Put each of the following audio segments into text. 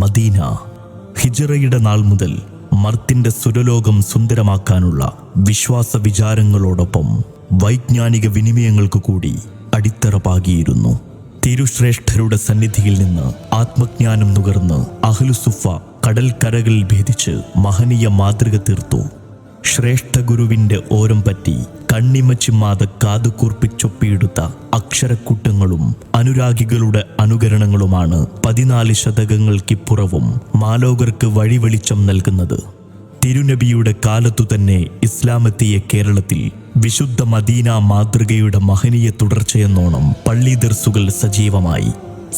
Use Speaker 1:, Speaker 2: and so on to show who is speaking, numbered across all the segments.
Speaker 1: Medina. ഹിജ്റയുടെ നാൾ മുതൽ മർത്തിന്റെ സുരലോകം സുന്ദരമാക്കാനുള്ള വിശ്വാസ വിചാരങ്ങളോടൊപ്പം വൈജ്ഞാനിക വിനിമയങ്ങൾക്ക് കൂടി അടിത്തറ പാകിയിരുന്നു. തിരുശ്രേഷ്ഠരുടെ സന്നിധിയിൽ നിന്ന് ആത്മജ്ഞാനം നുകർന്ന് അഹ്ലുസുഫ കടൽക്കരകളിൽ ഭേദിച്ച് മഹനീയ മാതൃക തീർത്തു. ശ്രേഷ്ഠ ഗുരുവിൻ്റെ ഓരം പറ്റി കണ്ണിമച്ചിമ്മാതെ കാതുകൂർപ്പിച്ചൊപ്പിയെടുത്ത അക്ഷരക്കൂട്ടങ്ങളും അനുരാഗികളുടെ അനുകരണങ്ങളുമാണ് 14 ശതകങ്ങൾക്കിപ്പുറവും മാലോകർക്ക് വഴിവെളിച്ചം നൽകുന്നത്. തിരുനബിയുടെ കാലത്തു തന്നെ ഇസ്ലാമെത്തിയ കേരളത്തിൽ വിശുദ്ധ മദീന മാതൃകയുടെ മഹനീയ തുടർച്ചയെന്നോണം പള്ളി ദർസുകൾ സജീവമായി.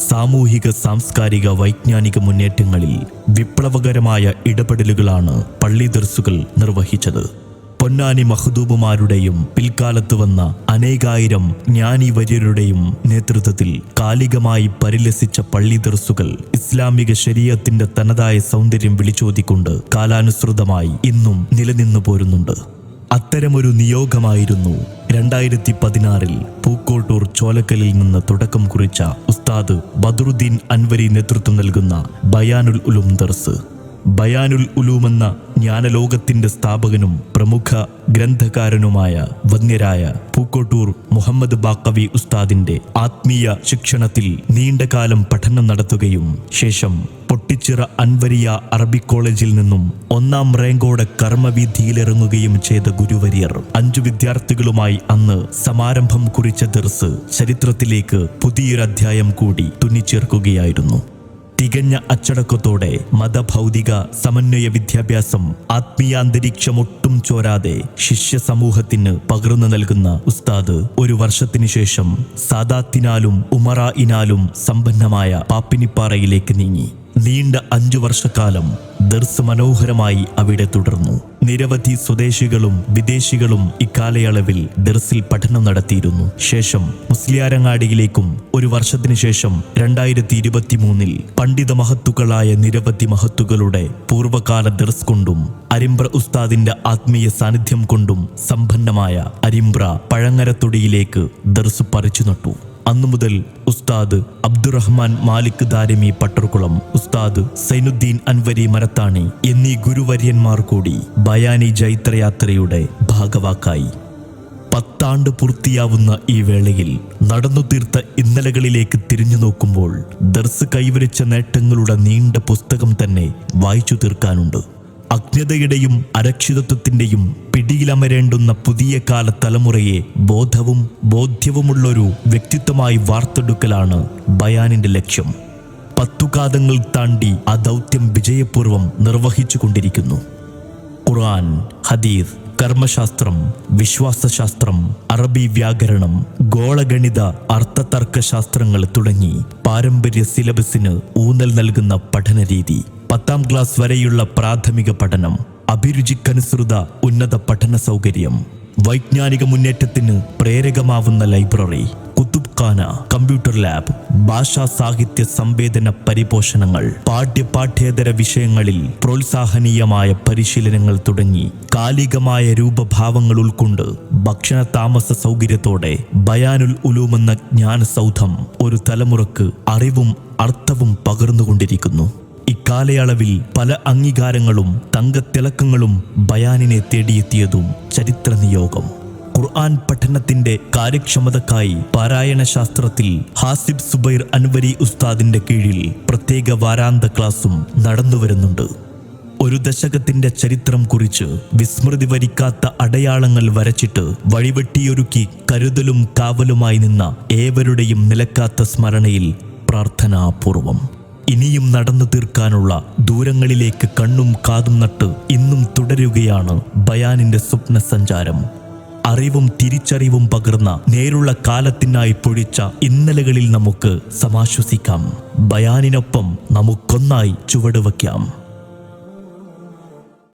Speaker 1: സാമൂഹിക സാംസ്കാരിക വൈജ്ഞാനിക മുന്നേറ്റങ്ങളിൽ വിപ്ലവകരമായ ഇടപെടലുകളാണ് പള്ളി ദർസുകൾ നിർവഹിച്ചത്. പൊന്നാനി മഖ്ദൂമുമാരുടെയും പിൽക്കാലത്ത് വന്ന അനേകായിരം ജ്ഞാനിവര്യരുടെയും നേതൃത്വത്തിൽ കാലികമായി പരിലസിച്ച പള്ളി ദർസുകൾ ഇസ്ലാമിക ശരീഅത്തിന്റെ തനതായ സൗന്ദര്യം വിളിച്ചോതിക്കൊണ്ട് കാലാനുസൃതമായി ഇന്നും നിലനിന്നു പോരുന്നുണ്ട്. അത്തരമൊരു നിയോഗമായിരുന്നു 2016 പൂക്കോട്ടൂർ ചോലക്കലിൽ നിന്ന് തുടക്കം കുറിച്ച ഉസ്താദ് ബദറുദ്ദീൻ അൻവരി നേതൃത്വം നൽകുന്ന ബയാനുൽ ഉലൂം ദർസ്. ബയാനുൽ ഉലൂം എന്ന ജ്ഞാനലോകത്തിന്റെ സ്ഥാപകനും പ്രമുഖ ഗ്രന്ഥകാരനുമായ വന്യരായ പൂക്കോട്ടൂർ മുഹമ്മദ് ബാക്കവി ഉസ്താദിന്റെ ആത്മീയ ശിക്ഷണത്തിൽ നീണ്ടകാലം പഠനം നടത്തുകയും ശേഷം പൊട്ടിച്ചിറ അൻവരിയ അറബിക് കോളേജിൽ നിന്നും 1ാം റാങ്കോടെ കർമ്മവീഥിയിലിറങ്ങുകയും ചെയ്ത ഗുരുവര്യർ 5 വിദ്യാർത്ഥികളുമായി അന്ന് സമാരംഭം കുറിച്ച ദർസ് ചരിത്രത്തിലേക്ക് പുതിയൊരധ്യായം കൂടി തുന്നിച്ചേർക്കുകയായിരുന്നു. തികഞ്ഞ അച്ചടക്കത്തോടെ മതഭൗതിക സമന്വയ വിദ്യാഭ്യാസം ആത്മീയാന്തരീക്ഷമൊട്ടും ചോരാതെ ശിഷ്യ സമൂഹത്തിന് പകർന്നു നൽകുന്ന ഉസ്താദ് 1 വർഷത്തിനു ശേഷം സാദാത്തിനാലും ഉമറായിനാലും സമ്പന്നമായ പാപ്പിനിപ്പാറയിലേക്ക് നീങ്ങി. നീണ്ട 5 വർഷക്കാലം ദർസ് മനോഹരമായി അവിടെ തുടർന്നു. നിരവധി സ്വദേശികളും വിദേശികളും ഇക്കാലയളവിൽ ദർസിൽ പഠനം നടത്തിയിരുന്നു. ശേഷം മുസ്ലിയാരങ്ങാടിയിലേക്കും 1 വർഷത്തിനു ശേഷം 2023 പണ്ഡിത മഹത്തുക്കളായ നിരവധി മഹത്തുക്കളുടെ പൂർവ്വകാല ദർസ് കൊണ്ടും അരിമ്പ്ര ഉസ്താദിന്റെ ആത്മീയ സാന്നിധ്യം കൊണ്ടും സമ്പന്നമായ അരിമ്പ്ര പഴങ്ങരത്തൊടിയിലേക്ക് ദർസ് പറിച്ചു നട്ടു. അന്നു മുതൽ ഉസ്താദ് അബ്ദുറഹ്മാൻ മാലിക് ദാരിമി പട്ടർകുളം, ഉസ്താദ് സൈനുദ്ദീൻ അൻവരി മരത്താണി എന്നീ ഗുരുവര്യന്മാർ കൂടി ബയാനി ജൈത്രയാത്രയുടെ ഭാഗവാക്കായി. 10 ആണ്ട് പൂർത്തിയാവുന്ന ഈ വേളയിൽ നടന്നു തീർത്ത ഇന്നലകളിലേക്ക് തിരിഞ്ഞു നോക്കുമ്പോൾ ദർസ് കൈവരിച്ച നേട്ടങ്ങളുടെ നീണ്ട പുസ്തകം തന്നെ വായിച്ചു തീർക്കാനുണ്ട്. അജ്ഞതയുടെയും അരക്ഷിതത്വത്തിൻ്റെയും പിടിയിലമരേണ്ടുന്ന പുതിയ കാല തലമുറയെ ബോധ്യവുമുള്ളൊരു വ്യക്തിത്വമായി വാർത്തെടുക്കലാണ് ബയാനിൻ്റെ ലക്ഷ്യം. 10 കാതങ്ങൾ താണ്ടി ആ ദൗത്യം വിജയപൂർവ്വം നിർവഹിച്ചു കൊണ്ടിരിക്കുന്നു. ഖുർആൻ, ഹദീസ്, കർമ്മശാസ്ത്രം, വിശ്വാസശാസ്ത്രം, അറബി വ്യാകരണം, ഗോളഗണിത, അർത്ഥതർക്കശാസ്ത്രങ്ങൾ തുടങ്ങി പാരമ്പര്യ സിലബസിന് ഊന്നൽ നൽകുന്ന പഠനരീതി, 10ാം ക്ലാസ് വരെയുള്ള പ്രാഥമിക പഠനം, അഭിരുചിക്കനുസൃത ഉന്നത പഠന സൗകര്യം, വൈജ്ഞാനിക മുന്നേറ്റത്തിന് പ്രേരകമാവുന്ന ലൈബ്രറി, കുത്തുബ്ഖാന, കമ്പ്യൂട്ടർ ലാബ്, ഭാഷാ സാഹിത്യ സംവേദന പരിപോഷണങ്ങൾ, പാഠ്യേതര വിഷയങ്ങളിൽ പ്രോത്സാഹനീയമായ പരിശീലനങ്ങൾ തുടങ്ങി കാലികമായ രൂപഭാവങ്ങൾ ഉൾക്കൊണ്ട് ഭക്ഷണ താമസ സൗകര്യത്തോടെ ബയാനുൽ ഉലൂം എന്ന ജ്ഞാനസൗധം ഒരു തലമുറക്ക് അറിവും അർത്ഥവും പകർന്നുകൊണ്ടിരിക്കുന്നു. ഇക്കാലയളവിൽ പല അംഗീകാരങ്ങളും തങ്കത്തിളക്കങ്ങളും ബയാനിനെ തേടിയെത്തിയതും ചരിത്ര നിയോഗം. ഖുർആൻ പഠനത്തിന്റെ കാര്യക്ഷമതക്കായി പാരായണശാസ്ത്രത്തിൽ ഹാസിബ് സുബൈർ അൻവരി ഉസ്താദിന്റെ കീഴിൽ പ്രത്യേക വാരാന്ത ക്ലാസും നടന്നുവരുന്നുണ്ട്. 1 ദശകത്തിന്റെ ചരിത്രം കുറിച്ച് വിസ്മൃതി വരിക്കാത്ത അടയാളങ്ങൾ വരച്ചിട്ട് വഴിവെട്ടിയൊരുക്കി കരുതലും കാവലുമായി നിന്ന ഏവരുടെയും നിലക്കാത്ത സ്മരണയിൽ പ്രാർത്ഥനാപൂർവം ഇനിയും നടന്നു തീർക്കാനുള്ള ദൂരങ്ങളിലേക്ക് കണ്ണും കാതും നട്ട് ഇന്നും തുടരുകയാണ് ബയാനിന്റെ സ്വപ്ന സഞ്ചാരം. അറിവും തിരിച്ചറിവും പകർന്ന നേരുള്ള കാലത്തിനായി പൊഴിച്ച ഇന്നലകളിൽ നമുക്ക് സമാശ്വസിക്കാം. ബയാനിനൊപ്പം നമുക്കൊന്നായി ചുവടുവയ്ക്കാം.